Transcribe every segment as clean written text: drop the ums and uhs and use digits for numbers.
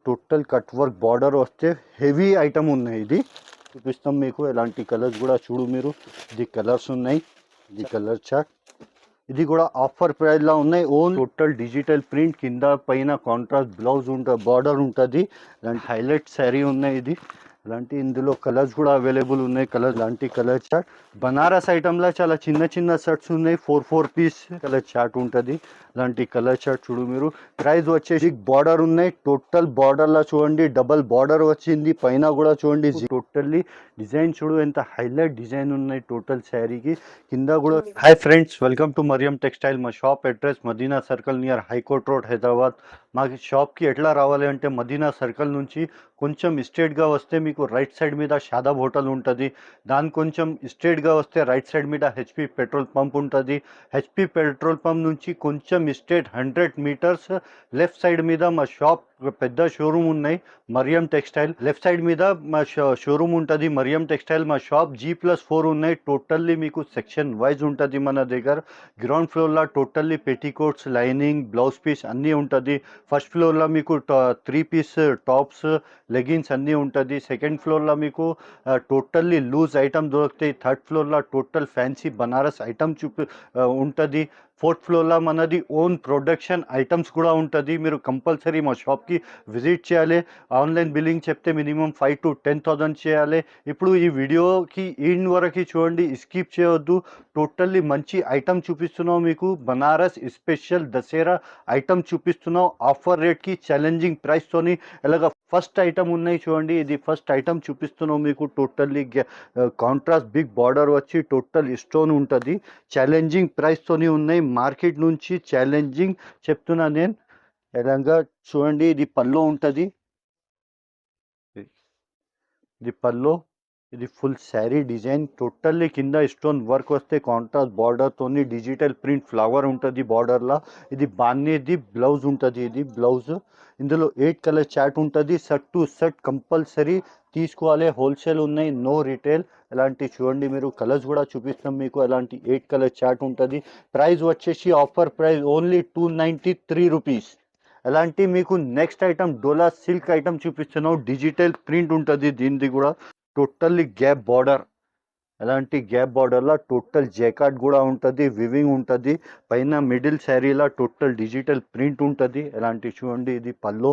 Total cut work border వస్తే heavy item ఉన్నాయి. ఇది చూపిస్తాం మీకు. ఎలాంటి కలర్స్ కూడా చూడు మీరు. ఇది కలర్స్ ఉన్నాయి. ఇది కలర్ చార్ట్. ఇది కూడా ఆఫర్ ప్రైస్లో ఉన్నాయి. ఓన్ టోటల్ డిజిటల్ ప్రింట్, కింద పైన కాంట్రాస్ట్ బ్లౌజ్ ఉంటుంది, బార్డర్ ఉంటుంది. ఇలాంటి హైలైట్ శారీ ఉన్నాయి. ఇది ఇలాంటి ఇందులో కలర్స్ కూడా అవైలబుల్ ఉన్నాయి. కలర్ లాంటి కలర్ చార్ట్ బనారస్ ఐటమ్లో చాలా చిన్న చిన్న సెట్స్ ఉన్నాయి. 4 పీస్ కలర్ చార్ట్ ఉంటుంది. ఇలాంటి కలర్ చార్ట్ చూడు మీరు. ప్రైస్ వచ్చేసి బార్డర్ ఉన్నాయి. టోటల్ బార్డర్లో చూడండి డబల్ బార్డర్ వచ్చింది. పైన కూడా చూడండి టోటల్లీ డిజైన్ చూడు ఎంత హైలైట్ డిజైన్ ఉన్నాయి టోటల్ శారీకి. కింద కూడా hi friends, welcome to Mariam textile. మా shop address Madina circle near high court road Hyderabad. మా షాప్కి ఎట్లా రావాలి అంటే మదీనా సర్కిల్ నుంచి కొంచెం స్ట్రేట్గా వస్తే మీకు రైట్ సైడ్ మీద షాదాబ్ హోటల్ ఉంటుంది. దాని కొంచెం స్ట్రేట్గా వస్తే రైట్ సైడ్ మీద హెచ్పి పెట్రోల్ పంప్ ఉంటుంది. హెచ్పి పెట్రోల్ పంప్ నుంచి కొంచెం స్ట్రేట్ 100 మీటర్స్ లెఫ్ట్ సైడ్ మీద మా షాప్ పెద్ద షోరూమ్ ఉన్నాయి మరియం టెక్స్టైల్. లెఫ్ట్ సైడ్ మీద మా షోరూమ్ ఉంటుంది మరియం టెక్స్టైల్. మా షాప్ G+4 ఉన్నాయి. టోటల్లీ మీకు సెక్షన్ వైజ్ ఉంటుంది మన దగ్గర. గ్రౌండ్ ఫ్లోర్లో totally petticoats, lining, blouse piece అన్నీ ఉంటుంది. ఫస్ట్ ఫ్లోర్లో మీకు 3 పీస్ టాప్స్, లెగిన్స్ అన్నీ ఉంటుంది. సెకండ్ ఫ్లోర్లో మీకు టోటల్లీ లూజ్ ఐటమ్ దొరుకుతాయి. థర్డ్ ఫ్లోర్లో టోటల్ ఫ్యాన్సీ బనారస్ ఐటమ్ ఉంటుంది. ఫోర్త్ ఫ్లోర్లో మనది ఓన్ ప్రొడక్షన్ ఐటమ్స్ కూడా ఉంటుంది. మీరు కంపల్సరీ మా షాప్కి విజిట్ చేయాలి. ఆన్లైన్ బిల్లింగ్ చెప్తే మినిమం 5,000 to 10,000 చేయాలి. ఇప్పుడు ఈ వీడియోకి ఎండ్ వరకు చూడండి, స్కిప్ చేయవద్దు. టోటల్లీ మంచి ఐటమ్ చూపిస్తున్నాం మీకు. బనారస్ స్పెషల్ దసరా ఐటమ్ చూపిస్తున్నాం ఆఫర్ రేట్కి, ఛాలెంజింగ్ ప్రైస్తోని. ఎలాగ ఫస్ట్ ఐటమ్ ఉన్నాయి చూడండి. ఇది ఫస్ట్ ఐటమ్ చూపిస్తున్నాం మీకు. టోటల్లీ కాంట్రాస్ట్ బిగ్ బార్డర్ వచ్చి టోటల్ స్టోన్ ఉంటుంది. ఛాలెంజింగ్ ప్రైస్తోని ఉన్నాయి. మార్కెట్ నుంచి ఛాలెంజింగ్ చెప్తున్నా నేను. ఎలాగా చూడండి, ఇది పల్లో ఉంటుంది. ఇది పల్లో. ఇది ఫుల్ శారీ డిజైన్. టోటల్లీ కింద స్టోన్ వర్క్ వస్తే కాంట్రాస్ట్ బార్డర్తోని డిజిటల్ ప్రింట్ ఫ్లవర్ ఉంటుంది బార్డర్లో. ఇది బాన్నీది బ్లౌజ్ ఉంటుంది. ఇది బ్లౌజ్. ఇందులో 8 కలర్ చార్ట్ ఉంటుంది. సెట్ టు సెట్ కంపల్సరీ తీసుకోవాలి. హోల్సేల్ ఉన్నాయి, నో రిటైల్. ఎలాంటి చూడండి మీరు. కలర్స్ కూడా చూపిస్తాం మీకు. ఎలాంటి 8 కలర్ చార్ట్ ఉంటుంది. ప్రైస్ వచ్చేసి ఆఫర్ ప్రైస్ ఓన్లీ 293 రూపీస్. అలాంటి మీకు నెక్స్ట్ ఐటమ్ డోలా సిల్క్ ఐటమ్ చూపిస్తున్నాం. డిజిటల్ ప్రింట్ ఉంటుంది దీనిది కూడా. Totally gap border. ఎలాంటి గ్యాప్ బార్డర్లో టోటల్ జాకెట్ కూడా ఉంటుంది, వివింగ్ ఉంటుంది. పైన మిడిల్ శారీలో టోటల్ డిజిటల్ ప్రింట్ ఉంటుంది. ఎలాంటి చూడండి. ఇది పల్లో.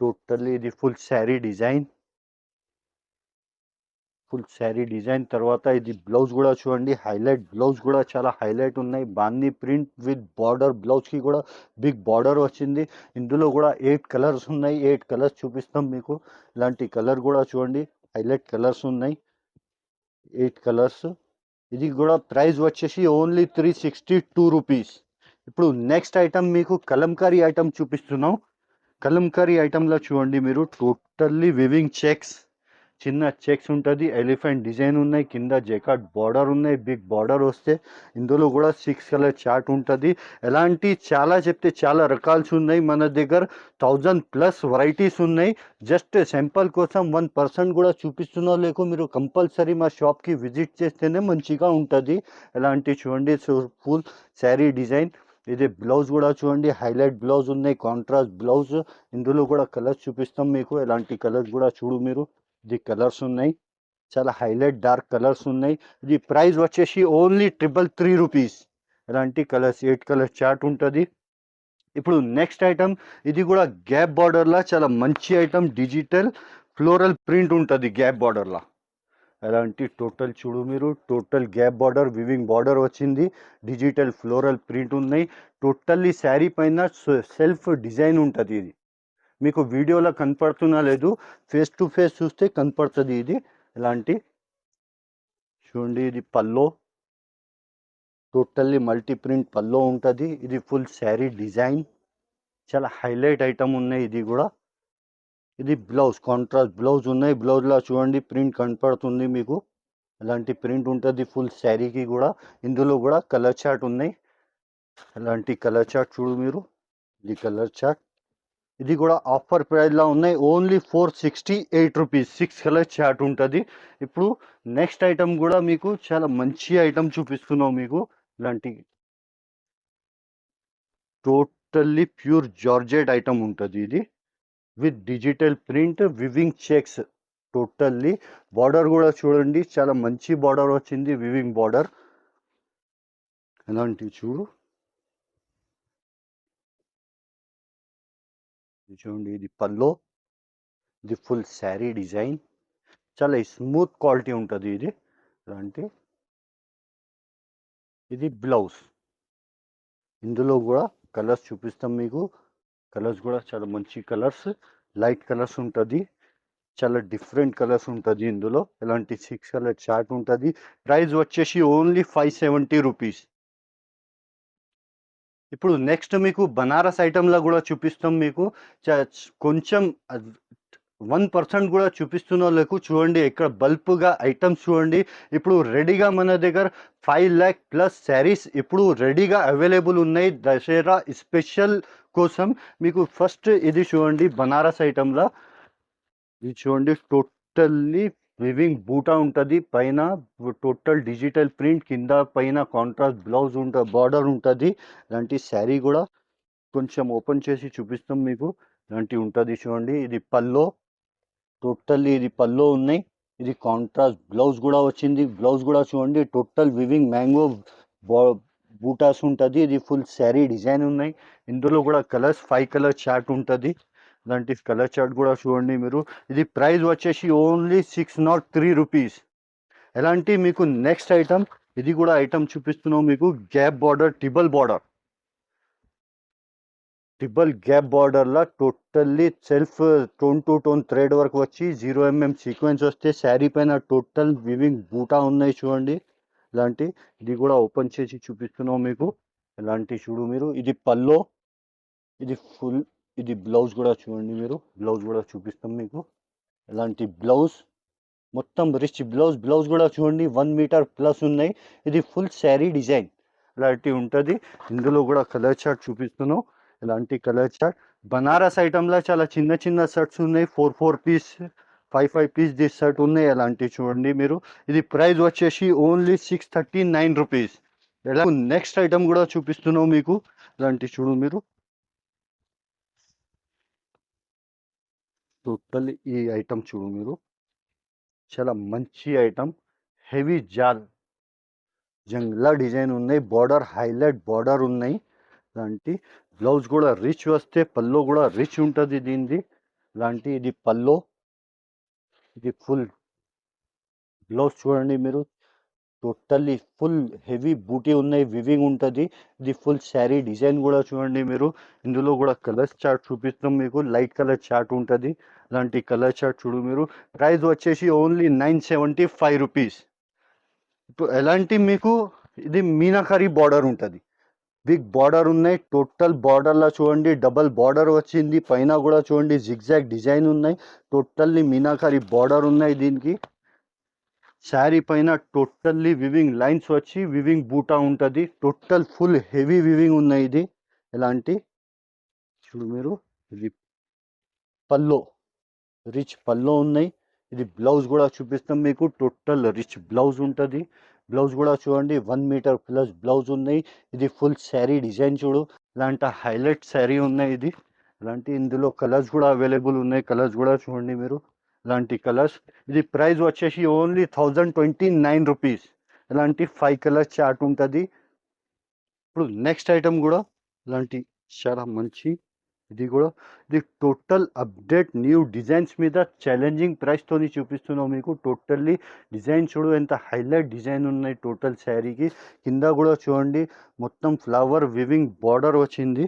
టోటల్లీ ఇది full sari design. Full sari design తర్వాత ఇది బ్లౌజ్ కూడా చూడండి. హైలైట్ బ్లౌజ్ కూడా చాలా హైలైట్ ఉన్నాయి. బాందీ ప్రింట్ విత్ బార్డర్. బ్లౌజ్కి కూడా బిగ్ బార్డర్ వచ్చింది. ఇందులో కూడా 8 కలర్స్ ఉన్నాయి. 8 కలర్స్ చూపిస్తాం మీకు. ఇలాంటి కలర్ కూడా చూడండి, హైలైట్ కలర్స్ ఉన్నాయి. 8 కలర్స్. ఇది కూడా ప్రైస్ వచ్చేసి ఓన్లీ 362 రూపీస్. ఇప్పుడు నెక్స్ట్ ఐటమ్ మీకు కలంకారీ ఐటమ్ చూపిస్తున్నాం. కలంకారీ ఐటమ్లో చూడండి మీరు. టోటల్లీ వివింగ్ చెక్స్, చిన్న చెక్స్ ఉంటుంది. ఎలిఫెంట్ డిజైన్ ఉన్నాయి. కింద జెకాట్ బార్డర్ ఉన్నాయి. బిగ్ బార్డర్ వస్తే ఇందులో కూడా 6 కలర్ చార్ట్ ఉంటుంది. ఎలాంటి చాలా చెప్తే చాలా రకాల్స్ ఉన్నాయి మన దగ్గర. 1000+ వెరైటీస్ ఉన్నాయి. జస్ట్ సింపుల్ కోసం 1% కూడా చూపిస్తున్నా లేకు. మీరు కంపల్సరీ మా షాప్కి విజిట్ చేస్తేనే మంచిగా ఉంటుంది. ఎలాంటి చూడండి ఫుల్ శారీ డిజైన్. ఇది బ్లౌజ్ కూడా చూడండి, హైలైట్ బ్లౌజ్ ఉన్నాయి, కాంట్రాస్ట్ బ్లౌజ్. ఇందులో కూడా కలర్స్ చూపిస్తాం మీకు. ఎలాంటి కలర్స్ కూడా చూడు మీరు. ఇది కలర్స్ ఉన్నాయి, చాలా హైలైట్ డార్క్ కలర్స్ ఉన్నాయి. ఇది ప్రైస్ వచ్చేసి ఓన్లీ 333 రూపీస్. ఇలాంటి కలర్స్ 8 కలర్ చార్ట్ ఉంటుంది. ఇప్పుడు నెక్స్ట్ ఐటమ్. ఇది కూడా గ్యాప్ బార్డర్లా చాలా మంచి ఐటమ్. డిజిటల్ ఫ్లోరల్ ప్రింట్ ఉంటుంది గ్యాప్ బార్డర్లా. అలాంటి టోటల్ చూడు మీరు. Total gap border, weaving border వచ్చింది. డిజిటల్ ఫ్లోరల్ ప్రింట్ ఉన్నాయి. టోటల్లీ శారీ పైన సెల్ఫ్ డిజైన్ ఉంటుంది. ఇది మీకు వీడియోలో కనపడుతున్నా లేదు, ఫేస్ టు ఫేస్ చూస్తే కనపడుతుంది. ఇది ఇలాంటి చూడండి. ఇది పల్లో. టోటల్లీ మల్టీ ప్రింట్ పల్లో ఉంటుంది. ఇది ఫుల్ శారీ డిజైన్. చాలా హైలైట్ ఐటమ్ ఉన్నాయి. ఇది కూడా. ఇది బ్లౌజ్, కాంట్రాస్ట్ బ్లౌజ్ ఉన్నాయి. బ్లౌజ్లో చూడండి ప్రింట్ కనపడుతుంది మీకు. ఇలాంటి ప్రింట్ ఉంటుంది ఫుల్ శారీకి కూడా. ఇందులో కూడా కలర్ చార్ట్ ఉన్నాయి. ఇలాంటి కలర్ చార్ట్ చూడు మీరు. ఇది కలర్ చార్ట్. ఇది కూడా ఆఫర్ ప్రైస్లో ఉన్నాయి. Only 468 rupees. 6 కలర్ చార్ట్ ఉంటుంది. ఇప్పుడు నెక్స్ట్ ఐటమ్ కూడా మీకు చాలా మంచి ఐటమ్ చూపిస్తున్నాం మీకు. ఇలాంటి టోటల్లీ ప్యూర్ జార్జెట్ ఐటమ్ ఉంటుంది. ఇది with digital print weaving checks totally. Border కూడా చూడండి చాలా మంచి బార్డర్ వచ్చింది, వివింగ్ బార్డర్. ఎలాంటి చూడు, చూడండి ఇది పల్లో, ఇది ఫుల్ శారీ డిజైన్, చాలా స్మూత్ క్వాలిటీ ఉంటుంది ఇది. అలాంటి ఇది బ్లౌజ్. ఇందులో కూడా కలర్స్ చూపిస్తాం మీకు. కలర్స్ కూడా చాలా మంచి కలర్స్, లైట్ కలర్స్ ఉంటుంది, చాలా డిఫరెంట్ కలర్స్ ఉంటుంది ఇందులో. ఎలాంటి 6 కలర్ చార్ట్ ఉంటుంది. ప్రైస్ వచ్చేసి ఓన్లీ 570 రూపీస్. ఇప్పుడు నెక్స్ట్ మీకు బనారస్ ఐటెంలో కూడా చూపిస్తాం మీకు. కొంచెం 1% కూడా చూపిస్తున్న వాళ్ళకు చూడండి, ఇక్కడ బల్క్గా ఐటమ్స్ చూడండి. ఇప్పుడు రెడీగా మన దగ్గర 5 lakh ప్లస్ శారీస్ ఇప్పుడు రెడీగా అవైలబుల్ ఉన్నాయి దసరా స్పెషల్ కోసం. మీకు ఫస్ట్ ఇది చూడండి బనారస్ ఐటెంలో. ఇది చూడండి టోటల్లీ వివింగ్ బూటా ఉంటుంది, పైన టోటల్ డిజిటల్ ప్రింట్, కింద పైన కాంట్రాస్ట్ బ్లౌజ్ ఉంటుంది, బార్డర్ ఉంటుంది. ఇలాంటి శారీ కూడా కొంచెం ఓపెన్ చేసి చూపిస్తాం మీకు. ఇలాంటి ఉంటుంది చూడండి. ఇది పల్లో, టోటల్లీ ఇది పల్లో ఉన్నాయి. ఇది కాంట్రాస్ట్ బ్లౌజ్ కూడా వచ్చింది. బ్లౌజ్ కూడా చూడండి టోటల్ వివింగ్ మ్యాంగో బూటాస్ ఉంటుంది. ఇది ఫుల్ శారీ డిజైన్ ఉన్నాయి. ఇందులో కూడా కలర్స్ 5 కలర్ చార్ట్ ఉంటుంది. ఇలాంటి కలర్ చార్ట్ కూడా చూడండి మీరు. ఇది ప్రైస్ వచ్చేసి ఓన్లీ 603 రూపీస్. ఎలాంటి మీకు నెక్స్ట్ ఐటమ్, ఇది కూడా ఐటమ్ చూపిస్తున్నాం మీకు. గ్యాప్ బార్డర్, ట్రిబల్ గ్యాప్ బార్డర్లో totally self tone to tone thread work వచ్చి 0 mm సీక్వెన్స్ వస్తే శారీ పైన టోటల్ వివింగ్ బూటా ఉన్నాయి చూడండి. ఇలాంటి ఇది కూడా ఓపెన్ చేసి చూపిస్తున్నాం మీకు. ఇలాంటి చూడు మీరు. ఇది పల్లో, ఇది ఫుల్, ఇది బ్లౌజ్ కూడా చూడండి మీరు. బ్లౌజ్ కూడా చూపిస్తాం మీకు. ఇలాంటి బ్లౌజ్ మొత్తం రిచ్ బ్లౌజ్. బ్లౌజ్ కూడా చూడండి 1 మీటర్ ప్లస్ ఉన్నాయి. ఇది ఫుల్ శారీ డిజైన్ ఇలాంటి ఉంటుంది. ఇందులో కూడా కలర్ చార్ట్ చూపిస్తున్నాం. ఇలాంటి కలర్ చార్ట్ బనారస్ ఐటమ్లో చాలా చిన్న చిన్న షర్ట్స్ ఉన్నాయి. 4 పీస్ 5 పీస్ ది షర్ట్ ఉన్నాయి. అలాంటివి చూడండి మీరు. ఇది ప్రైస్ వచ్చేసి ఓన్లీ 639 రూపీస్. ఎలా నెక్స్ట్ ఐటమ్ కూడా చూపిస్తున్నాం మీకు. ఇలాంటి చూడు మీరు. టోటల్ ఈ ఐటమ్ చూడు మీరు, చాలా మంచి ఐటమ్. హెవీ జాల్ జంగ్లా డిజైన్ ఉన్నాయి, బార్డర్ హైలైట్ బార్డర్ ఉన్నాయి. ఇలాంటి బ్లౌజ్ కూడా రిచ్ వస్తే, పల్లో కూడా రిచ్ ఉంటుంది దీనిది. ఇలాంటి ఇది పల్లో, ఇది ఫుల్ బ్లౌజ్ చూడండి మీరు. టోటల్లీ ఫుల్ హెవీ బూటీ ఉన్నాయి, వివింగ్ ఉంటుంది. ఇది ఫుల్ శారీ డిజైన్ కూడా చూడండి మీరు. ఇందులో కూడా కలర్స్ చార్ట్ చూపిస్తాం మీకు. లైట్ కలర్ చార్ట్ ఉంటుంది. ఇలాంటి కలర్ చార్ట్ చూడు మీరు. ప్రైస్ వచ్చేసి ఓన్లీ 975 రూపీస్. ఇప్పుడు ఎలాంటి మీకు ఇది మీనాకరీ బార్డర్ ఉంటుంది, బిగ్ బార్డర్ ఉన్నాయి. టోటల్ బార్డర్లో చూడండి డబల్ బార్డర్ వచ్చింది. పైన కూడా చూడండి జిగ్జాగ్ డిజైన్ ఉన్నాయి. టోటల్లీ మీనాకరీ బార్డర్ ఉన్నాయి దీనికి. శారీ పైన టోటల్లీ వివింగ్ లైన్స్ వచ్చి వివింగ్ బూటా ఉంటుంది. టోటల్ ఫుల్ హెవీ వివింగ్ ఉన్నాయి. ఇది ఎలాంటి చూడు మీరు. ఇది పల్లో, రిచ్ పల్లో ఉన్నాయి. ఇది బ్లౌజ్ కూడా చూపిస్తాం మీకు. టోటల్ రిచ్ బ్లౌజ్ ఉంటుంది. బ్లౌజ్ కూడా చూడండి 1 మీటర్ ప్లస్ బ్లౌజ్ ఉన్నాయి. ఇది ఫుల్ శారీ డిజైన్ చూడు. ఇలాంటి హైలైట్ శారీ ఉన్నాయి ఇది. ఇలాంటి ఇందులో కలర్స్ కూడా అవైలబుల్ ఉన్నాయి. కలర్స్ కూడా చూడండి మీరు. ఇలాంటి కలర్స్. ఇది ప్రైస్ వచ్చేసి ఓన్లీ 1029 రూపీస్. ఇలాంటి 5 కలర్ చార్ట్ ఉంటుంది. ఇప్పుడు నెక్స్ట్ ఐటమ్ కూడా ఇలాంటి చాలా మంచి, ఇది కూడా ఇది టోటల్ అప్డేట్ న్యూ డిజైన్స్ మీద ఛాలెంజింగ్ ప్రైస్తోని చూపిస్తున్నాం మీకు. టోటల్లీ డిజైన్ చూడు ఎంత హైలైట్ డిజైన్ ఉన్నాయి టోటల్ శారీకి. కింద కూడా చూడండి మొత్తం ఫ్లవర్ వివింగ్ బార్డర్ వచ్చింది.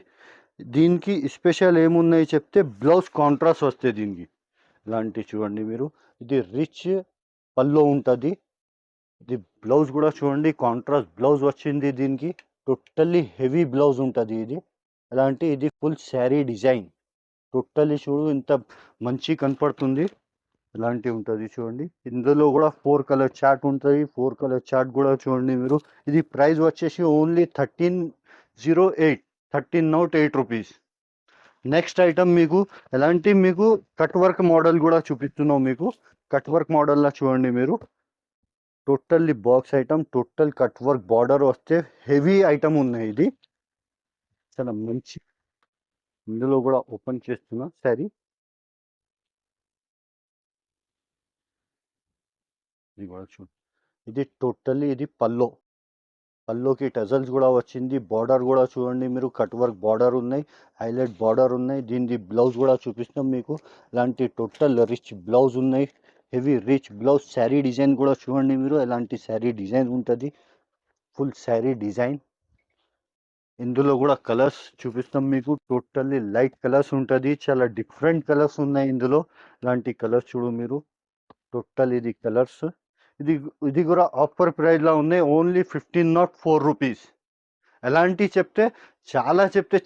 దీనికి స్పెషల్ ఏమున్నాయి చెప్తే, బ్లౌజ్ కాంట్రాస్ట్ వస్తే దీనికి. ఇలాంటి చూడండి మీరు. ఇది రిచ్ పల్లో ఉంటుంది. ఇది బ్లౌజ్ కూడా చూడండి కాంట్రాస్ట్ బ్లౌజ్ వచ్చింది దీనికి. టోటల్లీ హెవీ బ్లౌజ్ ఉంటుంది ఇది. అలాంటి ఇది ఫుల్ శారీ డిజైన్. టోటల్లీ చూడు ఇంత మంచి కనపడుతుంది. ఇలాంటివి ఉంటుంది చూడండి. ఇందులో కూడా 4 కలర్ చార్ట్ ఉంటుంది. 4 కలర్ చార్ట్ కూడా చూడండి మీరు. ఇది ప్రైస్ వచ్చేసి ఓన్లీ 1308 రూపీస్. నెక్స్ట్ ఐటమ్ మీకు ఎలాంటి మీకు కట్ వర్క్ మోడల్ కూడా చూపిస్తున్నాం మీకు. కట్ వర్క్ మోడల్లో చూడండి మీరు. Totally box item, total cut work border వస్తే హెవీ ఐటమ్ ఉన్నాయి ఇది. చాలా మంచి. ఇందులో కూడా ఓపెన్ చేస్తున్నా శారీ. ఇది కూడా చూడు, ఇది టోటల్లీ ఇది పల్లోకి టజల్స్ కూడా వచ్చింది. బార్డర్ కూడా చూడండి మీరు, కట్ వర్క్ బార్డర్ ఉన్నాయి, హైలైట్ బార్డర్ ఉన్నాయి. దీనిది బ్లౌజ్ కూడా చూపిస్తాం మీకు. ఇలాంటి టోటల్ రిచ్ బ్లౌజ్ ఉన్నాయి, heavy rich blouse. Sari design కూడా చూడండి మీరు, ఎలాంటి శారీ డిజైన్ ఉంటుంది, ఫుల్ శారీ డిజైన్. ఇందులో కూడా కలర్స్ చూపిస్తాం మీకు, టోటల్లీ లైట్ కలర్స్ ఉంటుంది, చాలా డిఫరెంట్ కలర్స్ ఉన్నాయి ఇందులో. ఇలాంటి కలర్స్ చూడు మీరు, టోటల్ ఇది కలర్స్. ఇది ఇది కూడా ఆఫర్ ప్రైస్లో ఉన్నాయి, ఓన్లీ 1504 రూపీస్. ఎలాంటి చెప్తే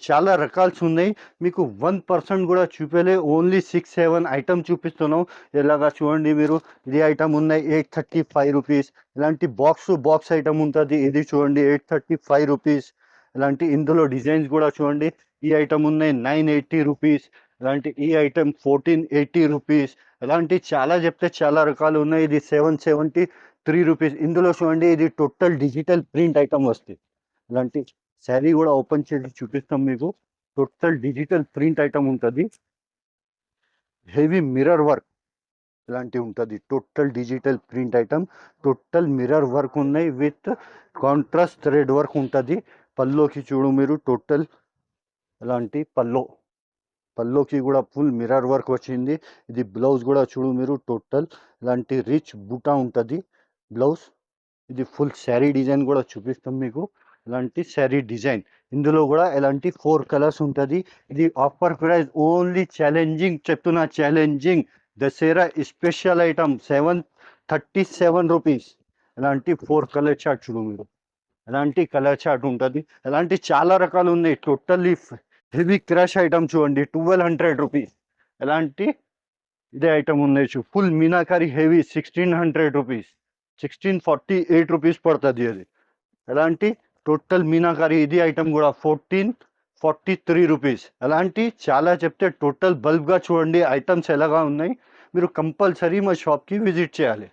చాలా రకాల్స్ ఉన్నాయి. మీకు 1% కూడా చూపలే, ఓన్లీ 6-7 ఐటమ్ చూపిస్తున్నాం. ఎలాగా చూడండి మీరు, ఇది ఐటమ్ ఉన్నాయి 835 రూపీస్. ఇలాంటి బాక్స్ ఐటమ్ ఉంటుంది, ఇది చూడండి 835 రూపీస్. ఇలాంటి ఇందులో డిజైన్స్ కూడా చూడండి, ఈ ఐటమ్ ఉన్నాయి 980 రూపీస్. ఇలాంటి ఈ ఐటమ్ 1480 రూపీస్. ఇలాంటి చాలా రకాలు ఉన్నాయి. ఇది 773 రూపీస్. ఇందులో చూడండి, ఇది టోటల్ డిజిటల్ ప్రింట్ ఐటమ్ వస్తుంది. ఇలాంటి శారీ కూడా ఓపెన్ చేసి చూపిస్తాం మీకు, టోటల్ డిజిటల్ ప్రింట్ ఐటమ్ ఉంటుంది, హెవీ మిర్రర్ వర్క్ ఇలాంటి ఉంటుంది. Total digital print item, total mirror work ఉన్నాయి, విత్ కాంట్రాస్ట్ థ్రెడ్ వర్క్ ఉంటుంది. పల్లోకి చూడు మీరు, టోటల్ ఇలాంటి పల్లోకి కూడా ఫుల్ మిర్రర్ వర్క్ వచ్చింది. ఇది బ్లౌజ్ కూడా చూడు మీరు, టోటల్ ఇలాంటి రిచ్ బూటా ఉంటుంది బ్లౌజ్. ఇది ఫుల్ శారీ డిజైన్ కూడా చూపిస్తాం మీకు, ఇలాంటి శారీ డిజైన్. ఇందులో కూడా ఇలాంటి 4 కలర్స్ ఉంటుంది. ఇది ఆఫర్ ప్రైస్, ఓన్లీ ఛాలెంజింగ్ చెప్తున్నా, challenging Dasara special item 737 rupees. ఇలాంటి 4 కలర్ చార్ట్ చూడు మీరు, ఇలాంటి కలర్ చార్ట్ ఉంటుంది. ఇలాంటి చాలా రకాలు ఉన్నాయి. టోటల్లీ హెవీ క్రష్ ఐటమ్ చూడండి, 1200 రూపీస్. ఇలాంటి ఇదే ఐటమ్ ఉన్నాయి full meenakari heavy 1600 rupees, 1648 rupees పడుతుంది అది. ఎలాంటి టోటల్ మీనాకారి ఇది ఐటమ్ కూడా 1443 రూపీస్. అలాంటి చాలా చెప్తే టోటల్ బల్క్గా చూడండి ఐటమ్స్ ఎలాగా ఉన్నాయి. మీరు కంపల్సరీ మా షాప్కి విజిట్ చేయాలి.